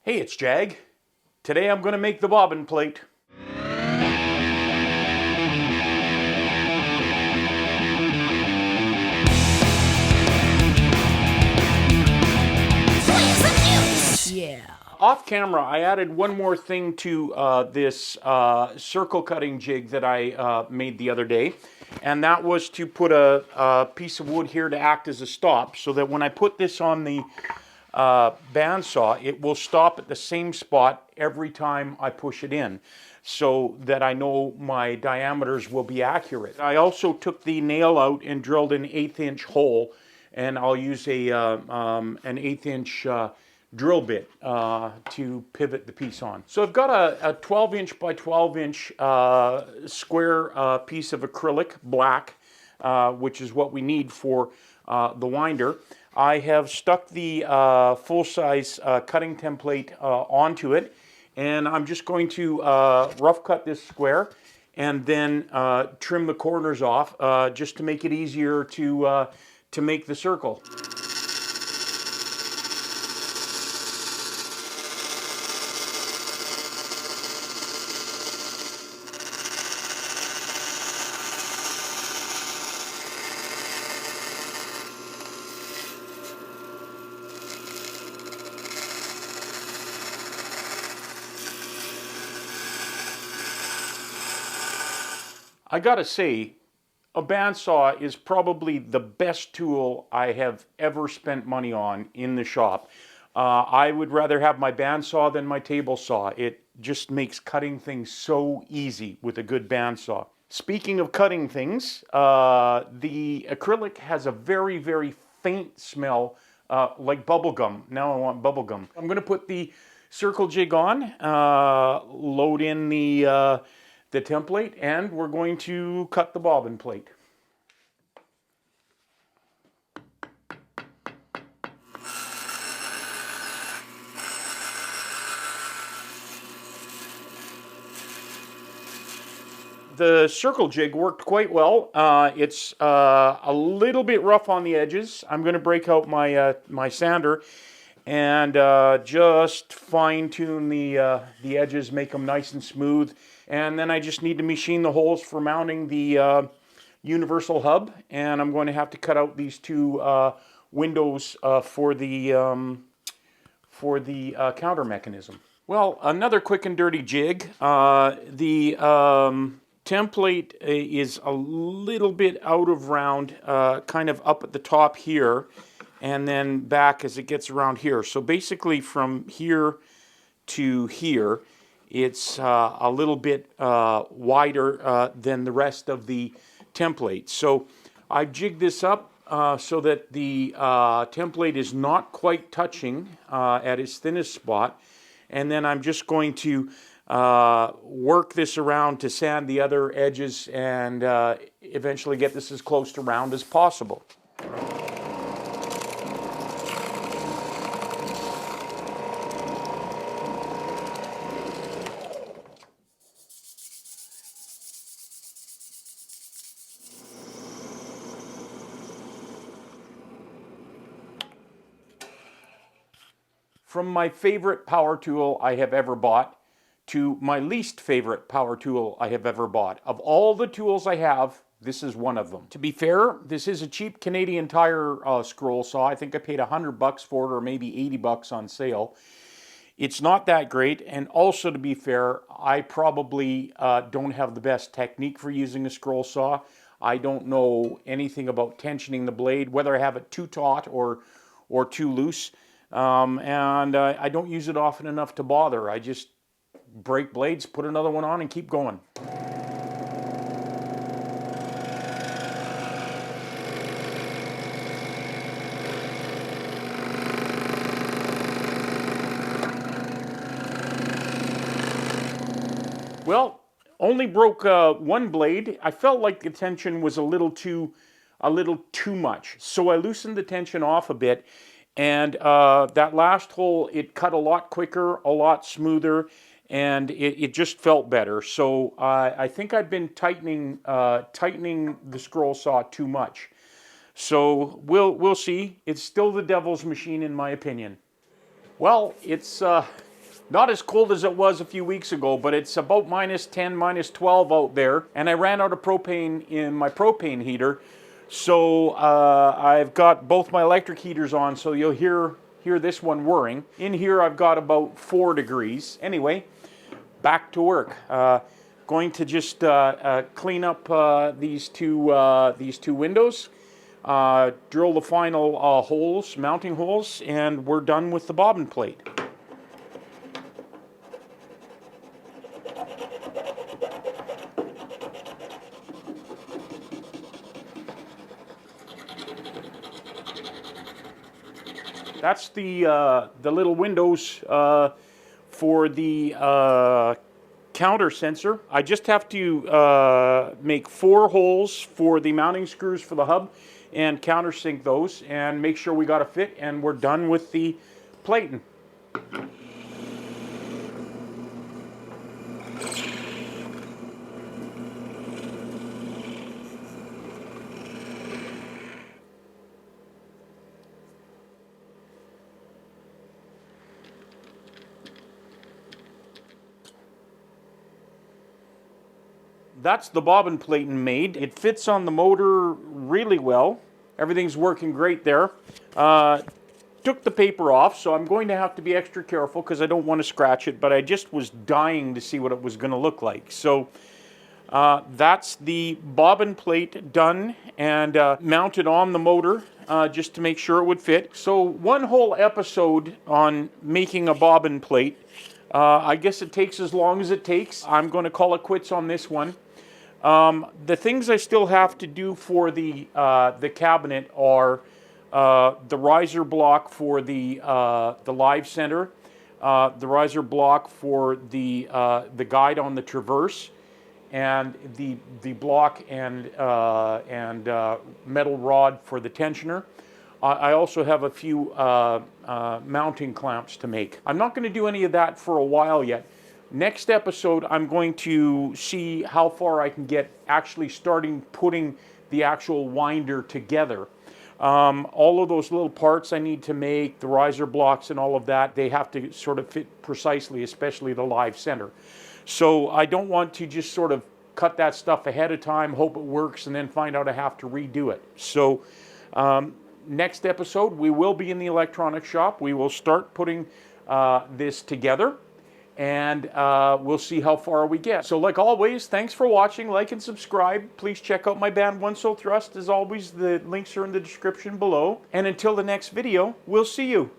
Hey, it's Jag. Today I'm going to make the bobbin plate. Yeah. Off camera, I added one more thing to this circle cutting jig that I made the other day. And that was to put a piece of wood here to act as a stop, so that when I put this on the bandsaw, it will stop at the same spot every time I push it in, so that I know my diameters will be accurate. I also took the nail out and drilled an 1/8 inch hole, and I'll use an 1/8 inch drill bit to pivot the piece on. So I've got a 12 inch by 12 inch square piece of acrylic black, which is what we need for the winder. I have stuck the full-size cutting template onto it, and I'm just going to rough cut this square and then trim the corners off just to make it easier to make the circle. I gotta say, a bandsaw is probably the best tool I have ever spent money on in the shop. I would rather have my bandsaw than my table saw. It just makes cutting things so easy with a good bandsaw. Speaking of cutting things, the acrylic has a very, very faint smell like bubblegum. Now I want bubblegum. I'm gonna put the Circle Jig on, load in the template, and we're going to cut the bobbin plate. The Circle Jig worked quite well. It's a little bit rough on the edges. I'm going to break out my sander and just fine tune the edges, make them nice and smooth. And then I just need to machine the holes for mounting the universal hub. And I'm going to have to cut out these two windows for the counter mechanism. Well, another quick and dirty jig. The template is a little bit out of round, kind of up at the top here, and then back as it gets around here. So basically from here to here, it's a little bit wider than the rest of the template. So I jigged this up so that the template is not quite touching at its thinnest spot. And then I'm just going to work this around to sand the other edges and eventually get this as close to round as possible. From my favorite power tool I have ever bought to my least favorite power tool I have ever bought. Of all the tools I have, this is one of them. To be fair, this is a cheap Canadian Tire scroll saw. I think I paid $100 for it, or maybe $80 on sale. It's not that great, and also to be fair, I probably don't have the best technique for using a scroll saw. I don't know anything about tensioning the blade, whether I have it too taut or too loose. And I don't use it often enough to bother. I just break blades, put another one on, and keep going. Well, only broke one blade. I felt like the tension was a little too much, so I loosened the tension off a bit. And that last hole, it cut a lot quicker, a lot smoother, and it just felt better. So I think I've been tightening the scroll saw too much. So we'll see. It's still the devil's machine in my opinion. Well, it's Not as cold as it was a few weeks ago, but it's about -10, -12 out there. And I ran out of propane in my propane heater. So I've got both my electric heaters on, so you'll hear this one whirring. In here I've got about 4 degrees. Anyway, back to work. Going to just clean up these two windows, drill the final holes, mounting holes, and we're done with the bobbin plate. That's the little windows for the counter sensor. I just have to make 4 holes for the mounting screws for the hub and countersink those and make sure we got a fit, and we're done with the plating. That's the bobbin plating made. It fits on the motor really well. Everything's working great there. Took the paper off, so I'm going to have to be extra careful because I don't want to scratch it, but I just was dying to see what it was going to look like. So that's the bobbin plate done and mounted on the motor just to make sure it would fit. So one whole episode on making a bobbin plate. I guess it takes as long as it takes. I'm going to call it quits on this one. The things I still have to do for the cabinet are the riser block for the live center, the riser block for the guide on the traverse, and the block and metal rod for the tensioner. I also have a few mounting clamps to make. I'm not going to do any of that for a while yet. Next episode, I'm going to see how far I can get actually starting putting the actual winder together. All of those little parts I need to make, the riser blocks and all of that, they have to sort of fit precisely, especially the live center. So I don't want to just sort of cut that stuff ahead of time, hope it works, and then find out I have to redo it. So next episode, we will be in the electronics shop. We will start putting this together, and we'll see how far we get. So like always, thanks for watching. Like and subscribe. Please check out my band One Soul Thrust. As always, the links are in the description below. And until the next video, we'll see you.